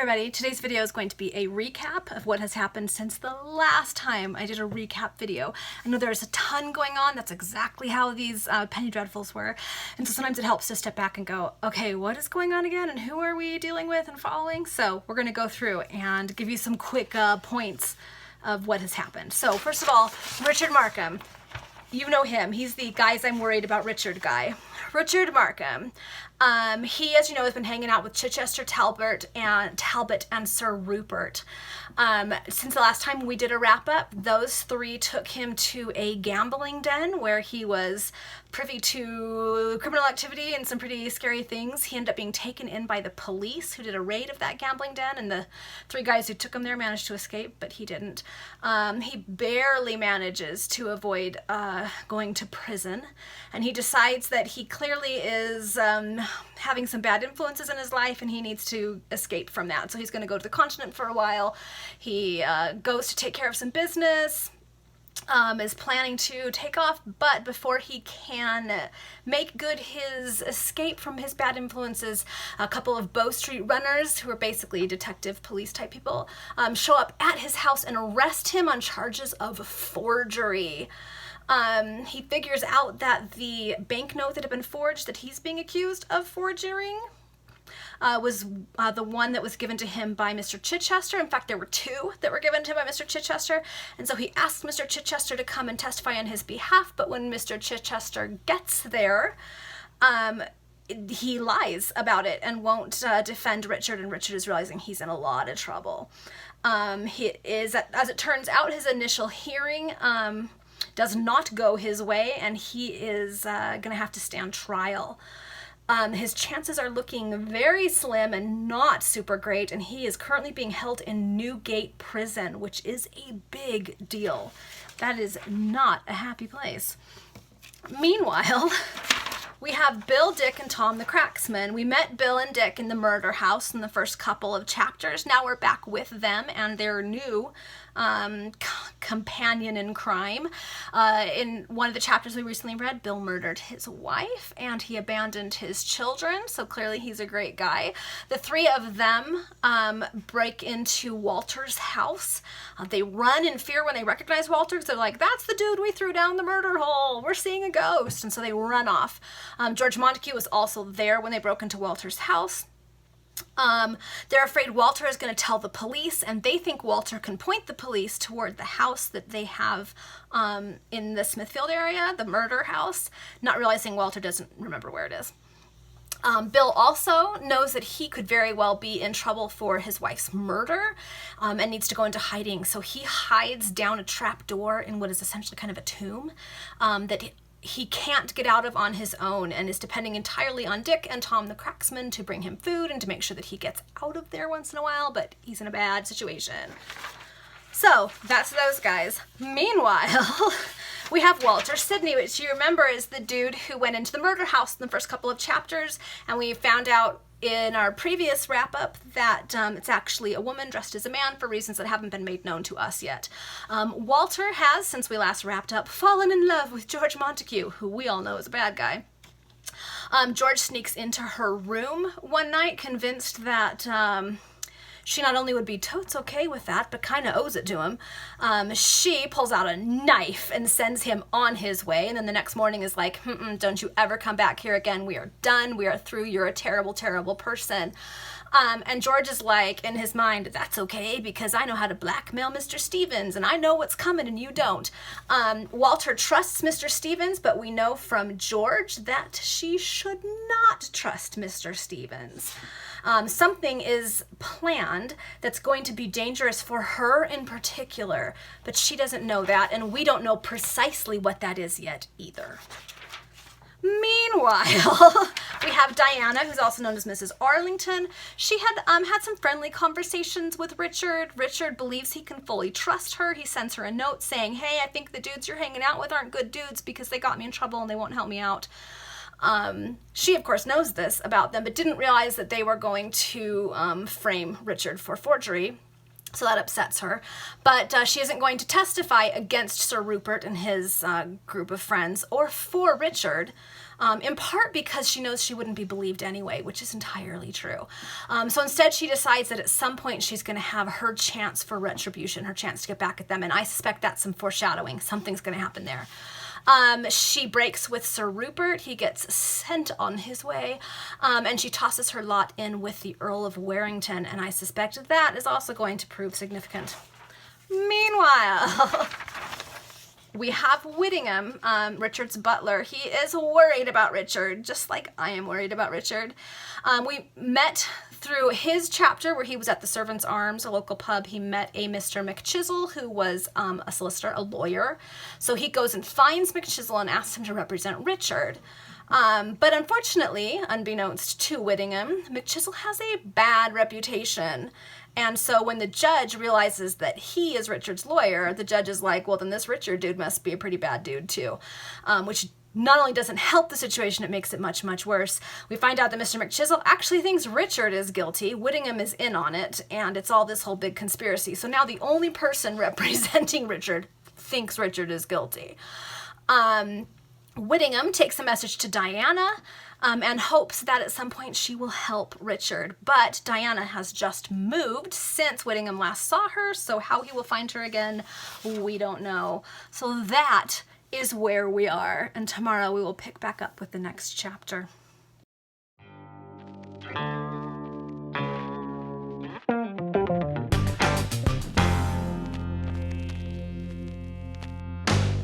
everybody, today's video is going to be a recap of what has happened since the last time I did a recap video. I know there's a ton going on, that's exactly how these Penny Dreadfuls were, and so sometimes it helps to step back and go, okay, what is going on again and who are we dealing with and following? So we're going to go through and give you some quick points of what has happened. So first of all, Richard Markham. You know him. He's the guys I'm worried about Richard guy. Richard Markham. He, as you know, has been hanging out with Chichester Talbot and Sir Rupert. Since the last time we did a wrap-up, those three took him to a gambling den where he was privy to criminal activity and some pretty scary things. He ended up being taken in by the police who did a raid of that gambling den, and the three guys who took him there managed to escape, but he didn't. He barely manages to avoid going to prison, and he decides that he clearly is having some bad influences in his life and he needs to escape from that. So he's going to go to the continent for a while. He goes to take care of some business, is planning to take off, but before he can make good his escape from his bad influences, a couple of Bow Street runners, who are basically detective police type people, show up at his house and arrest him on charges of forgery. He figures out that the banknote that had been forged, that he's being accused of forging, was the one that was given to him by Mr. Chichester. In fact, there were two that were given to him by Mr. Chichester, and so he asked Mr. Chichester to come and testify on his behalf, but when Mr. Chichester gets there, he lies about it and won't defend Richard, and Richard is realizing he's in a lot of trouble. He is, as it turns out, his initial hearing does not go his way, and he is going to have to stand trial. His chances are looking very slim and not super great, and he is currently being held in Newgate Prison, which is a big deal. That is not a happy place. Meanwhile, we have Bill, Dick, and Tom the Cracksman. We met Bill and Dick in the murder house in the first couple of chapters. Now we're back with them and their new companion in crime. In one of the chapters we recently read, Bill murdered his wife and he abandoned his children, so clearly he's a great guy. The three of them break into Walter's house. They run in fear when they recognize Walter, because they're like, that's the dude we threw down the murder hole, we're seeing a ghost, and so they run off. George Montague was also there when they broke into Walter's house. They're afraid Walter is going to tell the police, and they think Walter can point the police toward the house that they have in the Smithfield area, the murder house, not realizing Walter doesn't remember where it is. Bill also knows that he could very well be in trouble for his wife's murder and needs to go into hiding, so he hides down a trap door in what is essentially kind of a tomb that he can't get out of on his own, and is depending entirely on Dick and Tom the Cracksman to bring him food and to make sure that he gets out of there once in a while, but he's in a bad situation. So that's those guys. Meanwhile, we have Walter Sidney, which you remember is the dude who went into the murder house in the first couple of chapters, and we found out in our previous wrap-up that it's actually a woman dressed as a man for reasons that haven't been made known to us yet. Walter has, since we last wrapped up, fallen in love with George Montague, who we all know is a bad guy. George sneaks into her room one night, convinced that she not only would be totes okay with that, but kind of owes it to him. She pulls out a knife and sends him on his way, and then the next morning is like, don't you ever come back here again. We are done. We are through. You're a terrible, terrible person. And George is like, in his mind, that's okay, because I know how to blackmail Mr. Stevens, and I know what's coming and you don't. Walter trusts Mr. Stevens, but we know from George that she should not trust Mr. Stevens. Something is planned that's going to be dangerous for her in particular, but she doesn't know that, and we don't know precisely what that is yet either. Meanwhile, we have Diana, who's also known as Mrs. Arlington. She had had some friendly conversations with Richard. Richard believes he can fully trust her. He sends her a note saying, hey, I think the dudes you're hanging out with aren't good dudes because they got me in trouble and they won't help me out. She, of course, knows this about them, but didn't realize that they were going to frame Richard for forgery. So that upsets her. But she isn't going to testify against Sir Rupert and his group of friends, or for Richard. in part because she knows she wouldn't be believed anyway, which is entirely true. So instead she decides that at some point she's going to have her chance for retribution, her chance to get back at them, and I suspect that's some foreshadowing. Something's going to happen there. She breaks with Sir Rupert. He gets sent on his way, and she tosses her lot in with the Earl of Warrington, and I suspect that is also going to prove significant. Meanwhile, we have Whittingham, Richard's butler. He is worried about Richard, just like I am worried about Richard. We met through his chapter where he was at the Servants' Arms, a local pub. He met a Mr. McChisel, who was a solicitor, a lawyer. So he goes and finds McChisel and asks him to represent Richard. But unfortunately, unbeknownst to Whittingham, McChisel has a bad reputation. And so when the judge realizes that he is Richard's lawyer, the judge is like, well, then this Richard dude must be a pretty bad dude too, which not only doesn't help the situation, it makes it much, much worse. We find out that Mr. McChisel actually thinks Richard is guilty. Whittingham is in on it, and it's all this whole big conspiracy. So now the only person representing Richard thinks Richard is guilty. Whittingham takes a message to Diana and hopes that at some point she will help Richard. But Diana has just moved since Whittingham last saw her, so how he will find her again, we don't know. So that is where we are, and tomorrow we will pick back up with the next chapter.